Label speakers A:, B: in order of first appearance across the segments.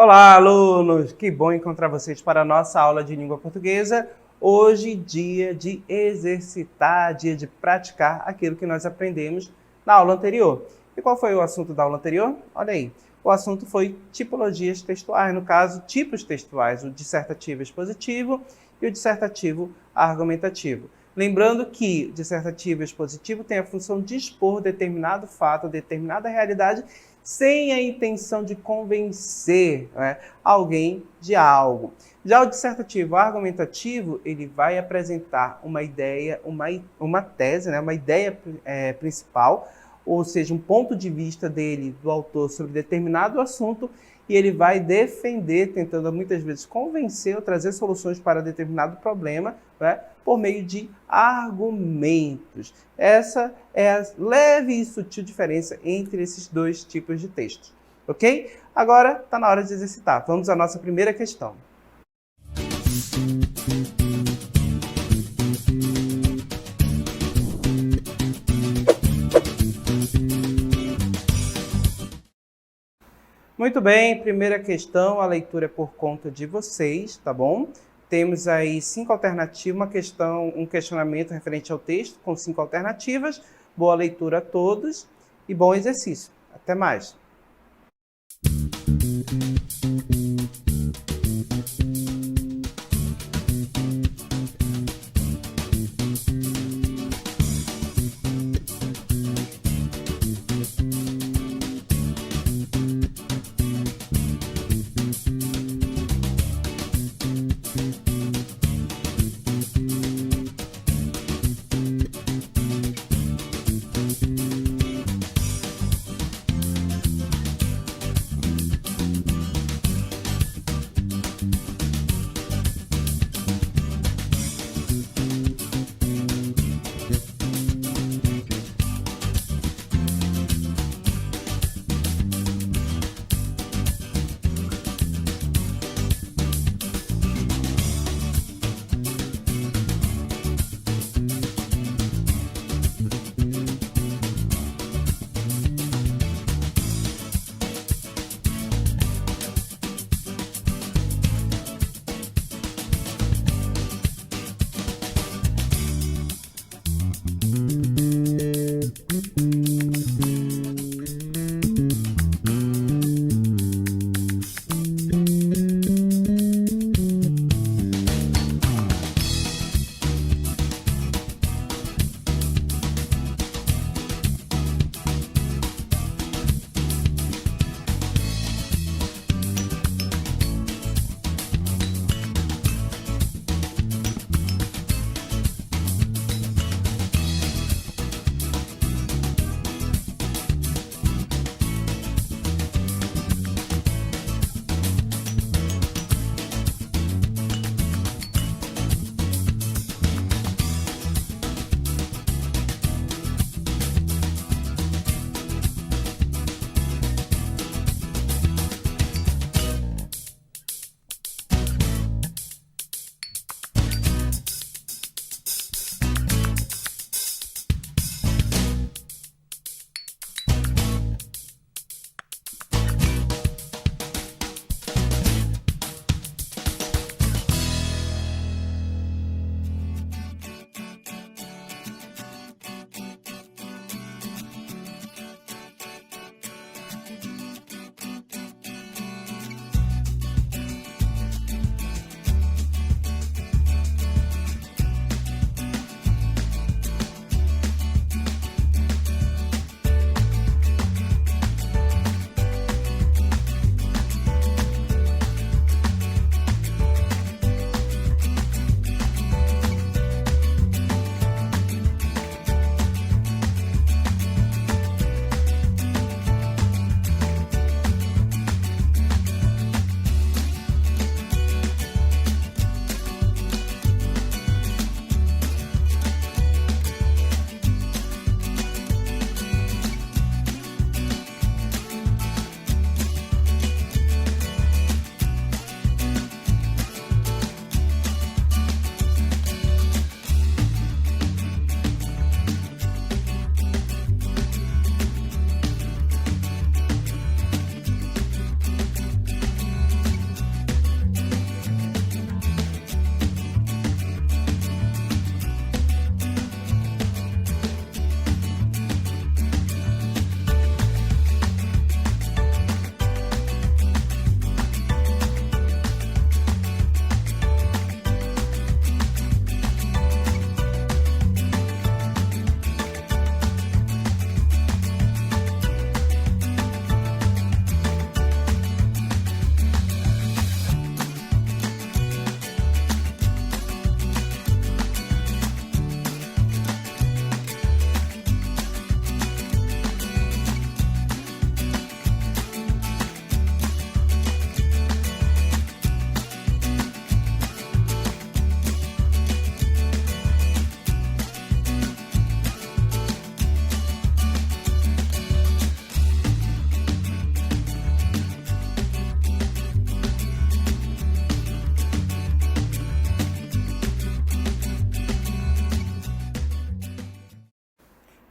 A: Olá, alunos! Que bom encontrar vocês para a nossa aula de língua portuguesa. Hoje, dia de exercitar, dia de praticar aquilo que nós aprendemos na aula anterior. E qual foi o assunto da aula anterior? Olha aí, o assunto foi tipologias textuais, no caso, tipos textuais, o dissertativo expositivo e o dissertativo argumentativo. Lembrando que dissertativo expositivo tem a função de expor determinado fato, determinada realidade, sem a intenção de convencer, né, alguém de algo. Já o dissertativo argumentativo, ele vai apresentar uma ideia, uma tese, né, uma ideia principal, ou seja, um ponto de vista dele, do autor, sobre determinado assunto, e ele vai defender, tentando muitas vezes convencer ou trazer soluções para determinado problema, né, por meio de argumentos. Essa é a leve e sutil diferença entre esses dois tipos de textos, ok? Agora está na hora de exercitar. Vamos à nossa primeira questão. Muito bem, primeira questão, a leitura é por conta de vocês, tá bom? Temos aí 5 alternativas, um questionamento referente ao texto com 5 alternativas. Boa leitura a todos e bom exercício. Até mais!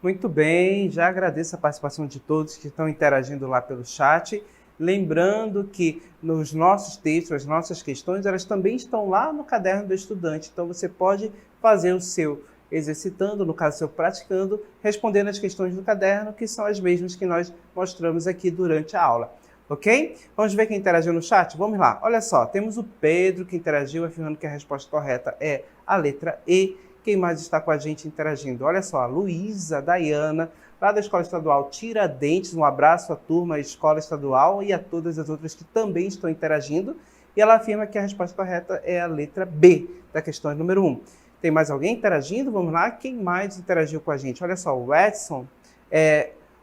A: Muito bem, já agradeço a participação de todos que estão interagindo lá pelo chat. Lembrando que nos nossos textos, as nossas questões, elas também estão lá no caderno do estudante. Então você pode fazer o seu exercitando, no caso, o seu praticando, respondendo as questões do caderno, que são as mesmas que nós mostramos aqui durante a aula. Ok? Vamos ver quem interagiu no chat? Vamos lá. Olha só, temos o Pedro que interagiu, afirmando que a resposta correta é a letra E. Quem mais está com a gente interagindo? Olha só, a Luísa Dayana, lá da Escola Estadual Tiradentes. Um abraço à turma, à Escola Estadual e a todas as outras que também estão interagindo. E ela afirma que a resposta correta é a letra B, da questão número 1. Tem mais alguém interagindo? Vamos lá. Quem mais interagiu com a gente? Olha só, o Edson,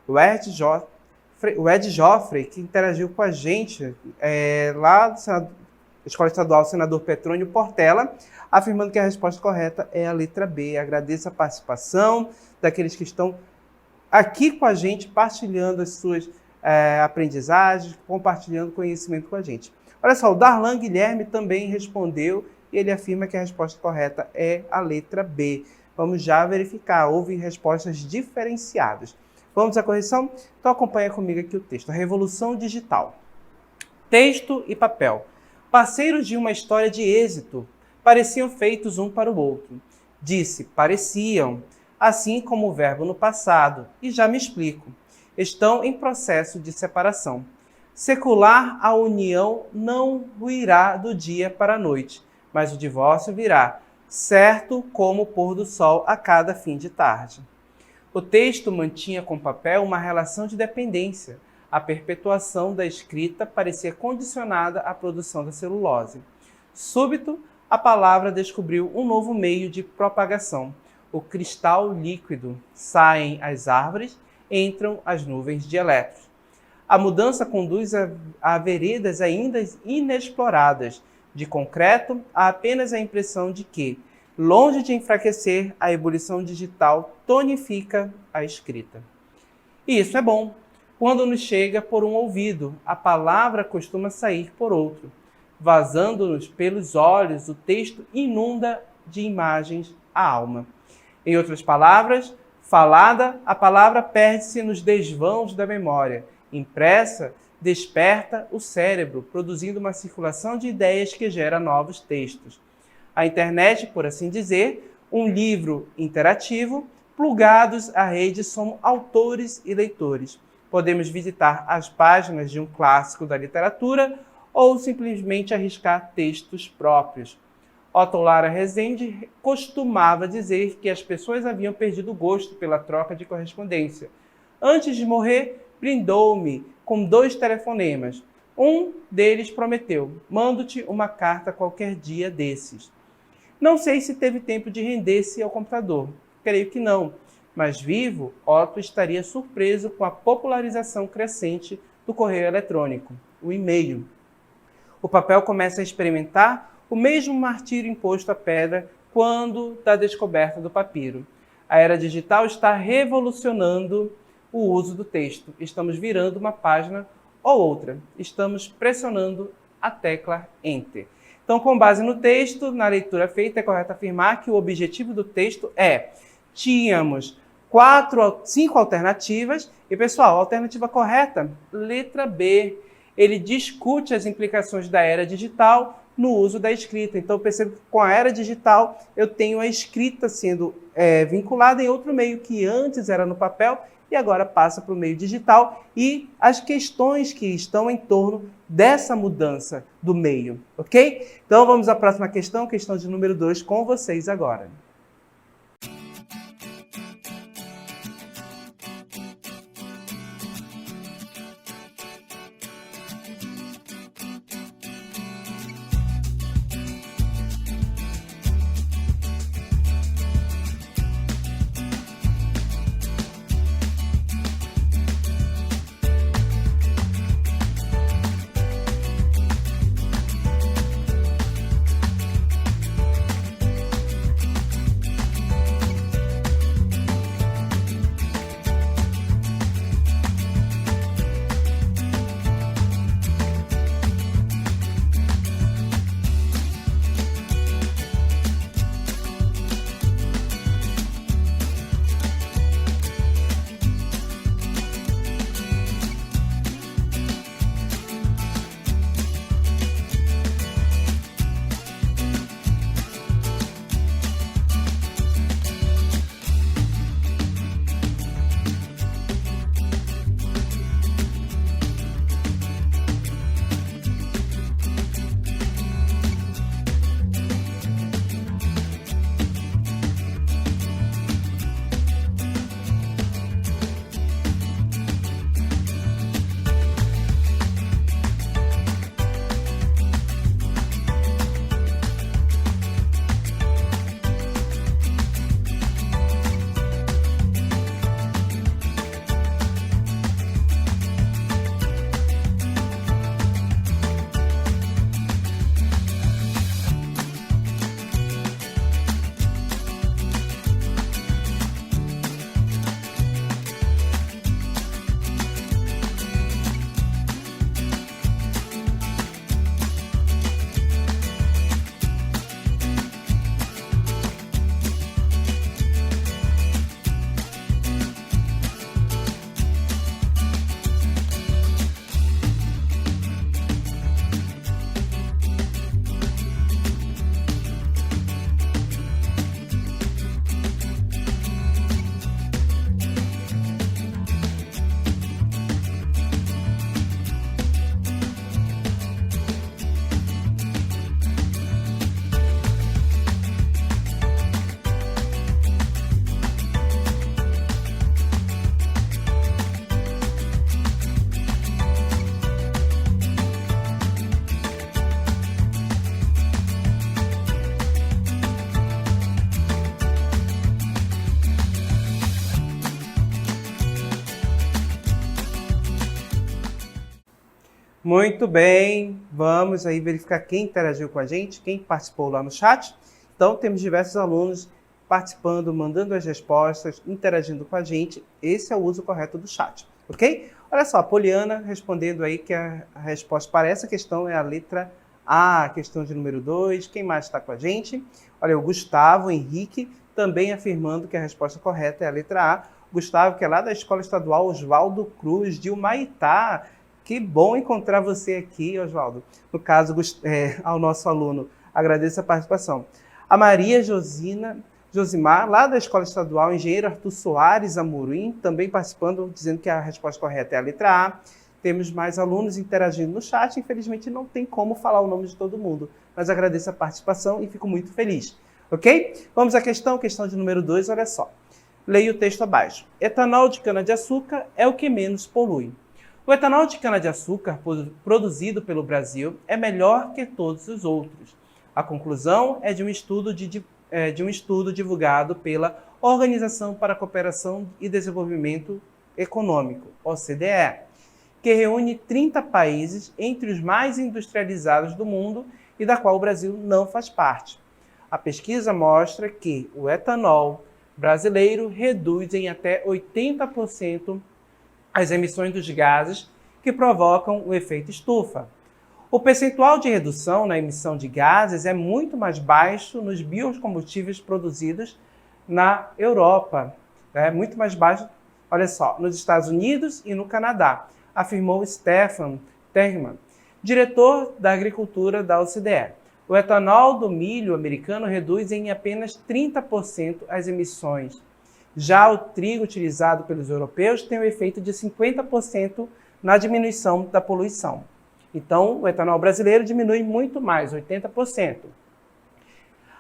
A: o Ed Joffrey, que interagiu com a gente lá da Escola Estadual Senador Petrônio Portela, afirmando que a resposta correta é a letra B. Agradeço a participação daqueles que estão aqui com a gente, partilhando as suas aprendizagens, compartilhando conhecimento com a gente. Olha só, o Darlan Guilherme também respondeu e ele afirma que a resposta correta é a letra B. Vamos já verificar, houve respostas diferenciadas. Vamos à correção? Então acompanha comigo aqui o texto. A Revolução Digital. Texto e papel. Parceiros de uma história de êxito, pareciam feitos um para o outro. Disse, pareciam, assim como o verbo no passado, e já me explico. Estão em processo de separação. Secular a união não ruirá do dia para a noite, mas o divórcio virá, certo como o pôr do sol a cada fim de tarde. O texto mantinha com o papel uma relação de dependência. A perpetuação da escrita parecia condicionada à produção da celulose. Súbito, a palavra descobriu um novo meio de propagação. O cristal líquido. Saem as árvores, entram as nuvens de elétrons. A mudança conduz a veredas ainda inexploradas. De concreto, há apenas a impressão de que, longe de enfraquecer, a ebulição digital tonifica a escrita. E isso é bom. Quando nos chega por um ouvido, a palavra costuma sair por outro. Vazando-nos pelos olhos, o texto inunda de imagens a alma. Em outras palavras, falada, a palavra perde-se nos desvãos da memória. Impressa, desperta o cérebro, produzindo uma circulação de ideias que gera novos textos. A internet, por assim dizer, um livro interativo, plugados à rede somos autores e leitores. Podemos visitar as páginas de um clássico da literatura ou simplesmente arriscar textos próprios. Otto Lara Rezende costumava dizer que as pessoas haviam perdido o gosto pela troca de correspondência. Antes de morrer, brindou-me com 2 telefonemas. Um deles prometeu: mando-te uma carta qualquer dia desses. Não sei se teve tempo de render-se ao computador. Creio que não. Mas vivo, Otto estaria surpreso com a popularização crescente do correio eletrônico, o e-mail. O papel começa a experimentar o mesmo martírio imposto à pedra quando da descoberta do papiro. A era digital está revolucionando o uso do texto. Estamos virando uma página ou outra. Estamos pressionando a tecla Enter. Então, com base no texto, na leitura feita, é correto afirmar que o objetivo do texto é: tínhamos 5 alternativas e, pessoal, a alternativa correta, letra B. Ele discute as implicações da era digital no uso da escrita. Então, eu percebo que com a era digital eu tenho a escrita sendo vinculada em outro meio que antes era no papel e agora passa para o meio digital, e as questões que estão em torno dessa mudança do meio, ok? Então vamos à próxima questão, questão de número 2, com vocês agora. Muito bem, vamos aí verificar quem interagiu com a gente, quem participou lá no chat. Então, temos diversos alunos participando, mandando as respostas, interagindo com a gente. Esse é o uso correto do chat, ok? Olha só, a Poliana respondendo aí que a resposta para essa questão é a letra A, questão de número 2. Quem mais está com a gente? Olha, o Gustavo Henrique também afirmando que a resposta correta é a letra A. Gustavo, que é lá da Escola Estadual Oswaldo Cruz, de Humaitá. Que bom encontrar você aqui, Oswaldo. No caso, ao nosso aluno, agradeço a participação. A Maria Josimar, lá da Escola Estadual Engenheiro Arthur Soares Amorim, também participando, dizendo que a resposta correta é a letra A. Temos mais alunos interagindo no chat. Infelizmente, não tem como falar o nome de todo mundo, mas agradeço a participação e fico muito feliz. Ok? Vamos à questão de número 2, olha só. Leia o texto abaixo. Etanol de cana-de-açúcar é o que menos polui. O etanol de cana-de-açúcar produzido pelo Brasil é melhor que todos os outros. A conclusão é de um estudo divulgado pela Organização para a Cooperação e Desenvolvimento Econômico, OCDE, que reúne 30 países entre os mais industrializados do mundo e da qual o Brasil não faz parte. A pesquisa mostra que o etanol brasileiro reduz em até 80% as emissões dos gases que provocam o efeito estufa. O percentual de redução na emissão de gases é muito mais baixo nos biocombustíveis produzidos na Europa. É muito mais baixo, olha só, nos Estados Unidos e no Canadá, afirmou Stefan Terman, diretor da agricultura da OCDE. O etanol do milho americano reduz em apenas 30% as emissões. Já o trigo utilizado pelos europeus tem o efeito de 50% na diminuição da poluição. Então, o etanol brasileiro diminui muito mais, 80%.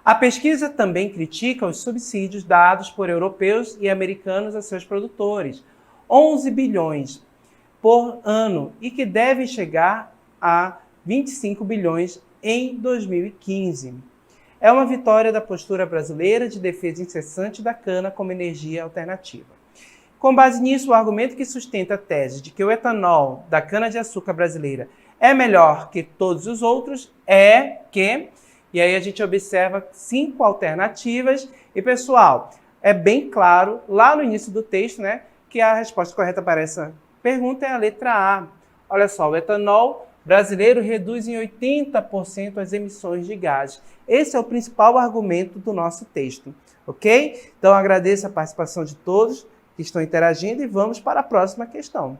A: A pesquisa também critica os subsídios dados por europeus e americanos a seus produtores, 11 bilhões por ano, e que devem chegar a 25 bilhões em 2015. É uma vitória da postura brasileira de defesa incessante da cana como energia alternativa. Com base nisso, o argumento que sustenta a tese de que o etanol da cana-de-açúcar brasileira é melhor que todos os outros é que... E aí a gente observa 5 alternativas. E, pessoal, é bem claro, lá no início do texto, né, que a resposta correta para essa pergunta é a letra A. Olha só, o etanol brasileiro reduz em 80% as emissões de gases. Esse é o principal argumento do nosso texto, ok? Então, agradeço a participação de todos que estão interagindo e vamos para a próxima questão.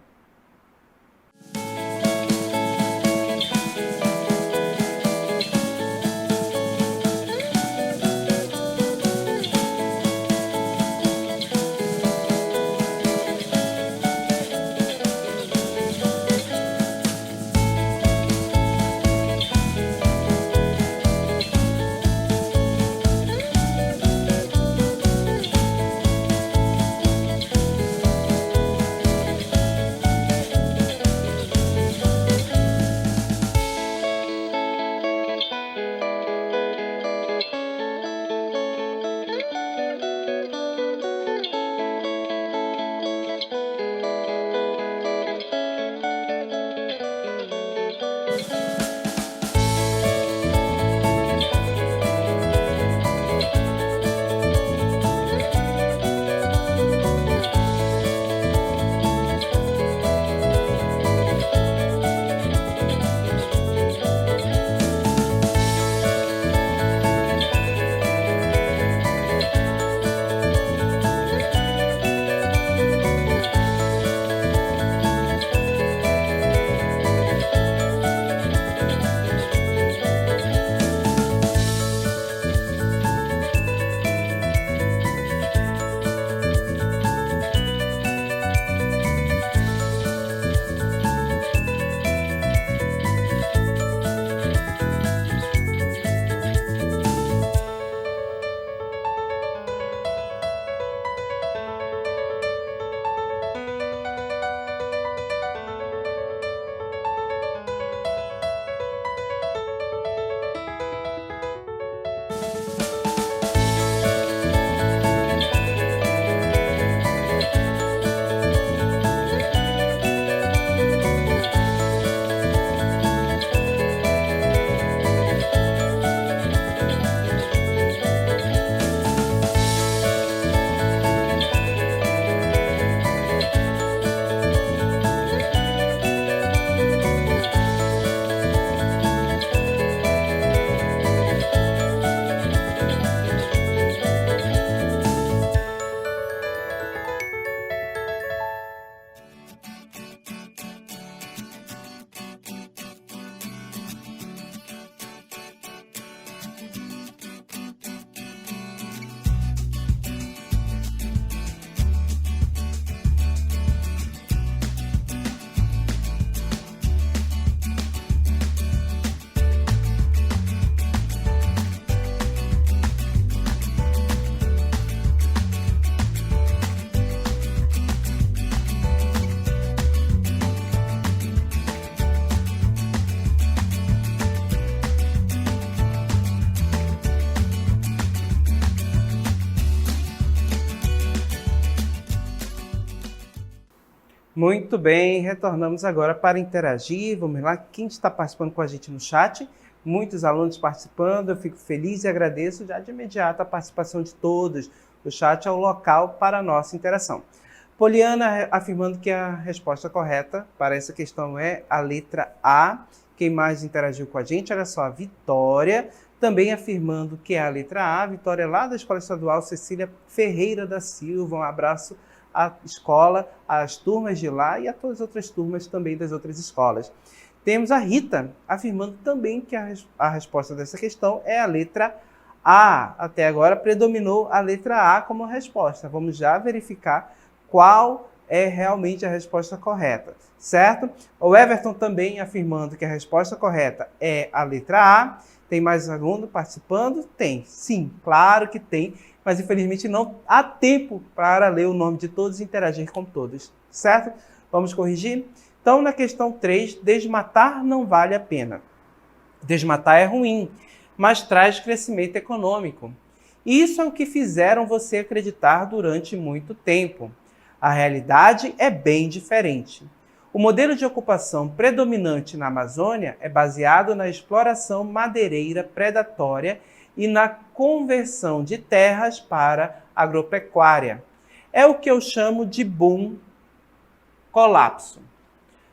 A: Muito bem, retornamos agora para interagir. Vamos lá, quem está participando com a gente no chat? Muitos alunos participando, eu fico feliz e agradeço já de imediato a participação de todos. O chat é o local para a nossa interação. Poliana afirmando que a resposta correta para essa questão é a letra A. Quem mais interagiu com a gente? Olha só, a Vitória, também afirmando que é a letra A. Vitória lá da Escola Estadual Cecília Ferreira da Silva. Um abraço à escola, às turmas de lá e a todas as outras turmas também das outras escolas. Temos a Rita afirmando também que a resposta dessa questão é a letra A. Até agora predominou a letra A como resposta. Vamos já verificar qual é realmente a resposta correta, certo? O Everton também afirmando que a resposta correta é a letra A. Tem mais aluno participando? Tem, sim, claro que tem, mas infelizmente não há tempo para ler o nome de todos e interagir com todos, certo? Vamos corrigir? Então, na questão 3, desmatar não vale a pena. Desmatar é ruim, mas traz crescimento econômico. Isso é o que fizeram você acreditar durante muito tempo. A realidade é bem diferente. O modelo de ocupação predominante na Amazônia é baseado na exploração madeireira predatória e na conversão de terras para agropecuária. É o que eu chamo de boom colapso.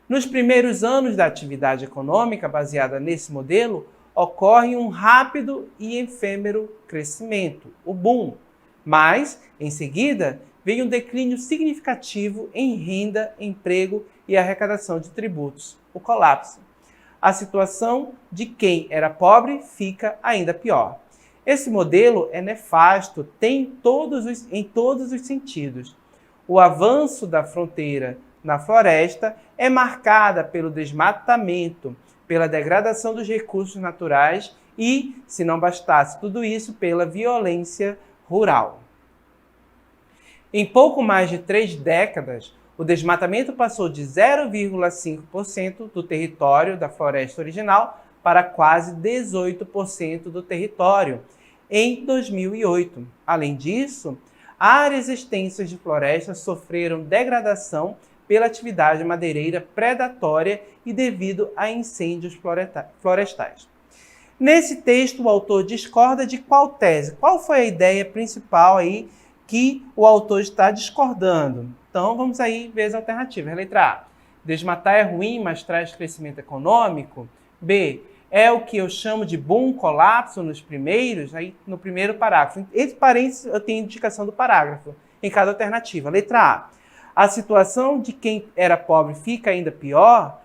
A: Nos primeiros anos da atividade econômica baseada nesse modelo, ocorre um rápido e efêmero crescimento, o boom. Mas, em seguida, vem um declínio significativo em renda, emprego e arrecadação de tributos, o colapso. A situação de quem era pobre fica ainda pior. Esse modelo é nefasto, em todos os sentidos. O avanço da fronteira na floresta é marcada pelo desmatamento, pela degradação dos recursos naturais e, se não bastasse tudo isso, pela violência rural. Em pouco mais de 3 décadas, o desmatamento passou de 0,5% do território da floresta original para quase 18% do território em 2008. Além disso, áreas extensas de floresta sofreram degradação pela atividade madeireira predatória e devido a incêndios florestais. Nesse texto, o autor discorda de qual tese? Qual foi a ideia principal aí que o autor está discordando? Então, vamos aí ver as alternativas. Letra A, desmatar é ruim, mas traz crescimento econômico. B, é o que eu chamo de boom colapso no primeiro parágrafo. Entre parênteses, eu tenho indicação do parágrafo em cada alternativa. Letra A situação de quem era pobre fica ainda pior.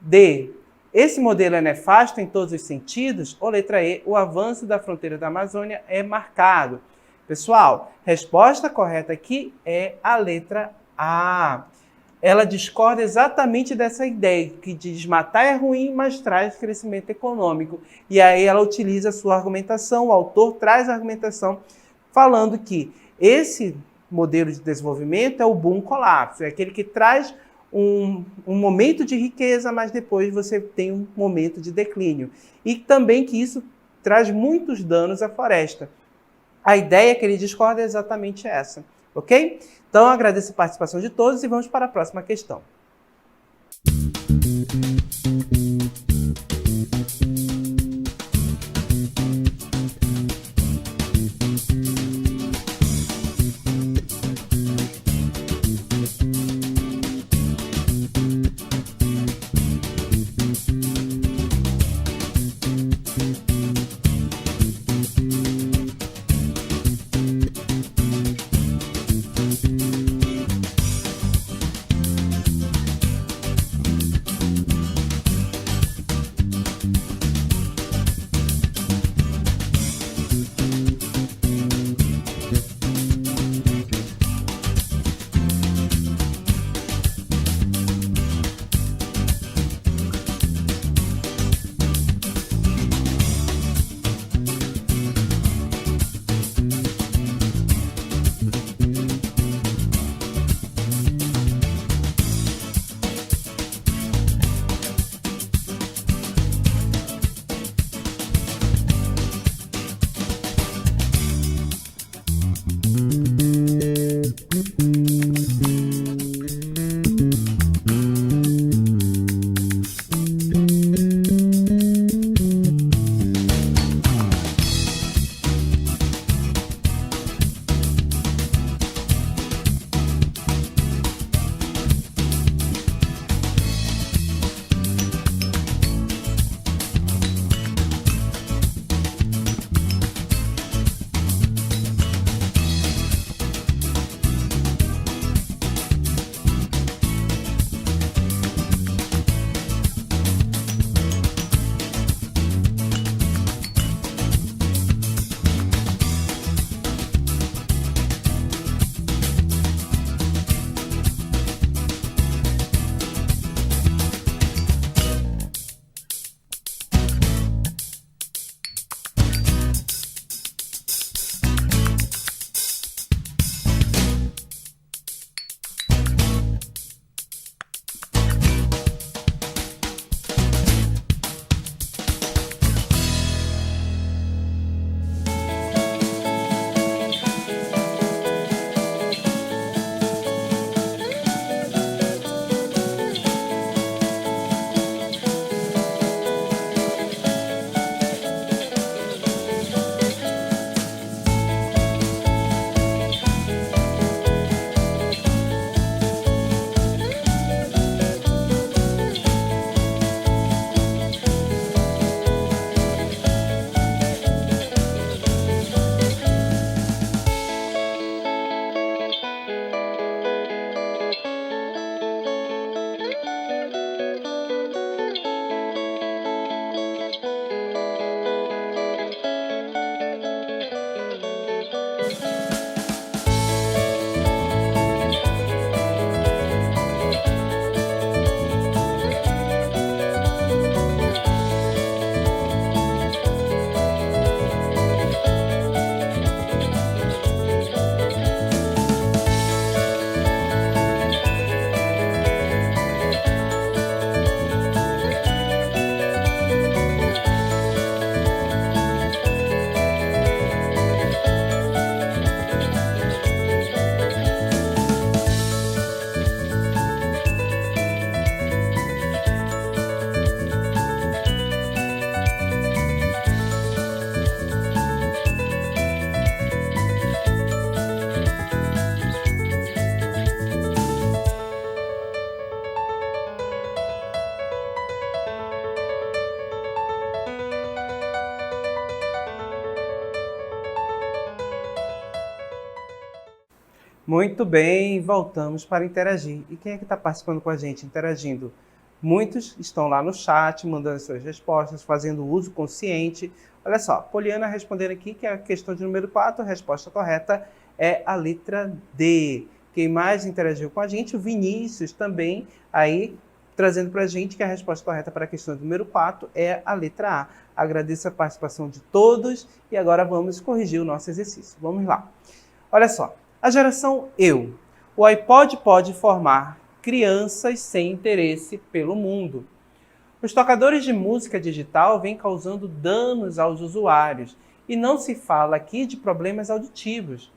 A: D, esse modelo é nefasto em todos os sentidos. Ou letra E, o avanço da fronteira da Amazônia é marcado. Pessoal, resposta correta aqui é a letra A. Ela discorda exatamente dessa ideia, que desmatar é ruim, mas traz crescimento econômico. E aí ela utiliza a sua argumentação, o autor traz a argumentação falando que esse modelo de desenvolvimento é o boom colapso, é aquele que traz um momento de riqueza, mas depois você tem um momento de declínio. E também que isso traz muitos danos à floresta. A ideia que ele discorda é exatamente essa, ok? Então, agradeço a participação de todos e vamos para a próxima questão. Muito bem, voltamos para interagir. E quem é que está participando com a gente, interagindo? Muitos estão lá no chat, mandando suas respostas, fazendo uso consciente. Olha só, Poliana respondendo aqui que a questão de número 4, a resposta correta é a letra D. Quem mais interagiu com a gente? O Vinícius também, aí trazendo para a gente que a resposta correta para a questão número 4 é a letra A. Agradeço a participação de todos e agora vamos corrigir o nosso exercício. Vamos lá. Olha só. A geração Eu. O iPod pode formar crianças sem interesse pelo mundo. Os tocadores de música digital vêm causando danos aos usuários e não se fala aqui de problemas auditivos.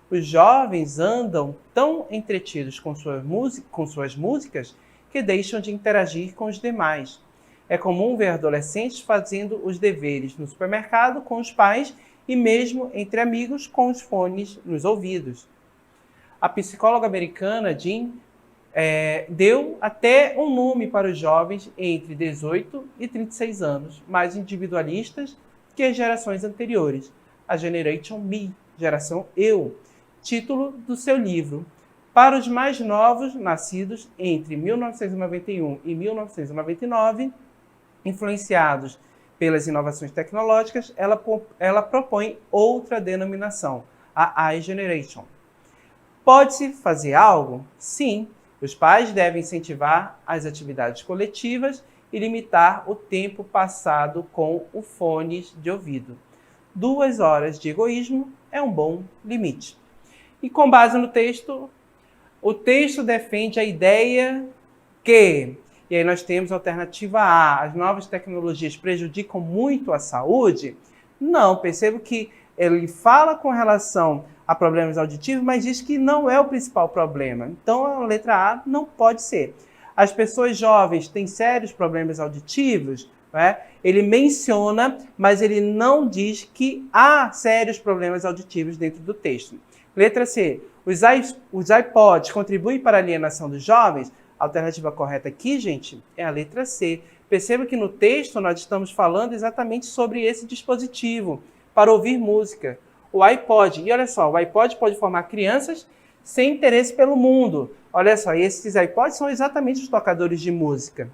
A: Os jovens andam tão entretidos com suas músicas que deixam de interagir com os demais. É comum ver adolescentes fazendo os deveres no supermercado com os pais e mesmo entre amigos com os fones nos ouvidos. A psicóloga americana Jean deu até um nome para os jovens entre 18 e 36 anos, mais individualistas que as gerações anteriores, a Generation Me, geração Eu, título do seu livro. Para os mais novos, nascidos entre 1991 e 1999, influenciados pelas inovações tecnológicas, ela propõe outra denominação, a iGeneration. Pode-se fazer algo? Sim. Os pais devem incentivar as atividades coletivas e limitar o tempo passado com os fones de ouvido. 2 horas de egoísmo é um bom limite. E com base no texto, o texto defende a ideia que, e aí nós temos a alternativa A, as novas tecnologias prejudicam muito a saúde? Não, percebo que ele fala com relação a problemas auditivos, mas diz que não é o principal problema. Então, a letra A não pode ser. As pessoas jovens têm sérios problemas auditivos? Né? Ele menciona, mas ele não diz que há sérios problemas auditivos dentro do texto. Letra C. Os iPods contribuem para a alienação dos jovens? A alternativa correta aqui, gente, é a letra C. Perceba que no texto nós estamos falando exatamente sobre esse dispositivo para ouvir música. O iPod. E olha só, o iPod pode formar crianças sem interesse pelo mundo. Olha só, esses iPods são exatamente os tocadores de música.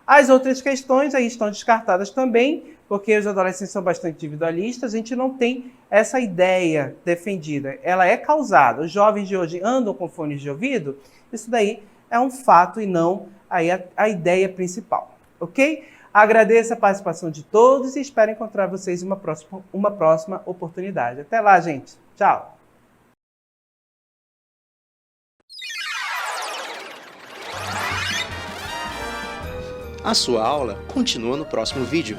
A: As outras questões aí estão descartadas também, porque os adolescentes são bastante individualistas, a gente não tem essa ideia defendida. Ela é causada. Os jovens de hoje andam com fones de ouvido? Isso daí é um fato e não aí a ideia principal, ok? Agradeço a participação de todos e espero encontrar vocês em uma próxima oportunidade. Até lá, gente. Tchau.
B: A sua aula continua no próximo vídeo.